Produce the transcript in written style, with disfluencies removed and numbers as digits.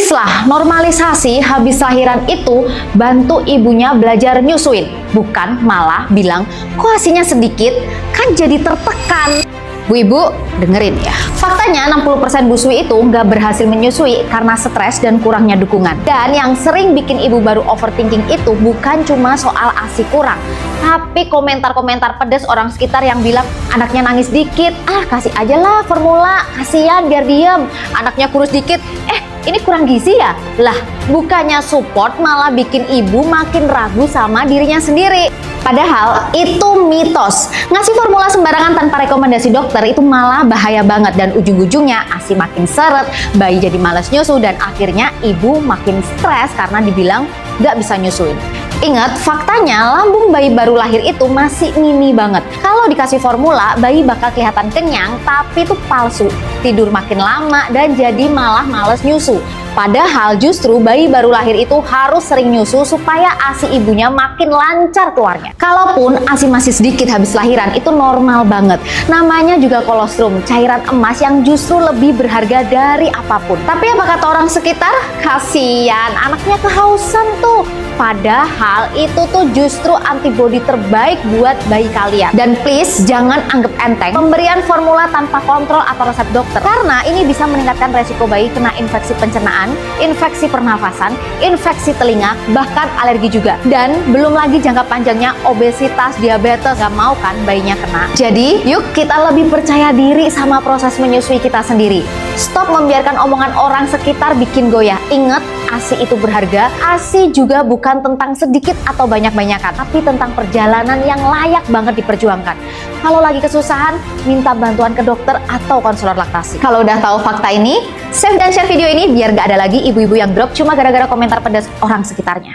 Please lah, normalisasi habis lahiran itu bantu ibunya belajar nyusuin. Bukan malah bilang, kok ASINya sedikit, kan jadi tertekan. Bu ibu, dengerin ya. Faktanya 60% busui itu nggak berhasil menyusui karena stres dan kurangnya dukungan. Dan yang sering bikin ibu baru overthinking itu bukan cuma soal ASI kurang, tapi komentar-komentar pedes orang sekitar yang bilang anaknya nangis dikit, kasih aja lah formula, kasihan biar diem. Anaknya kurus dikit, ini kurang gizi ya? Lah, bukannya support malah bikin ibu makin ragu sama dirinya sendiri. Padahal itu mitos. Ngasih formula sembarangan tanpa rekomendasi dokter itu malah bahaya banget dan ujung-ujungnya ASI makin seret, bayi jadi malas nyusu dan akhirnya ibu makin stres karena dibilang nggak bisa nyusuin. Ingat, faktanya lambung bayi baru lahir itu masih mini banget. Kalau dikasih formula, bayi bakal kelihatan kenyang, tapi itu palsu. Tidur makin lama dan jadi malah males nyusu. Padahal justru bayi baru lahir itu harus sering nyusu supaya ASI ibunya makin lancar keluarnya. Kalaupun ASI masih sedikit habis lahiran, itu normal banget. Namanya juga kolostrum, cairan emas yang justru lebih berharga dari apapun. Tapi apa kata orang sekitar? Kasian, anaknya kehausan tuh. Padahal itu tuh justru antibodi terbaik buat bayi kalian. Dan please jangan anggap enteng pemberian formula tanpa kontrol atau resep dokter, karena ini bisa meningkatkan resiko bayi kena infeksi pencernaan, infeksi pernafasan, infeksi telinga, bahkan alergi juga. Dan belum lagi jangka panjangnya obesitas, diabetes, gak mau kan bayinya kena. Jadi yuk kita lebih percaya diri sama proses menyusui kita sendiri. Stop membiarkan omongan orang sekitar bikin goyah. Ingat, ASI itu berharga. ASI juga bukan tentang sedikit atau banyak-banyakan, tapi tentang perjalanan yang layak banget diperjuangkan. Kalau lagi kesusahan, minta bantuan ke dokter atau konselor laktasi. Kalau udah tahu fakta ini, save dan share video ini biar gak ada lagi ibu-ibu yang drop cuma gara-gara komentar pedas orang sekitarnya.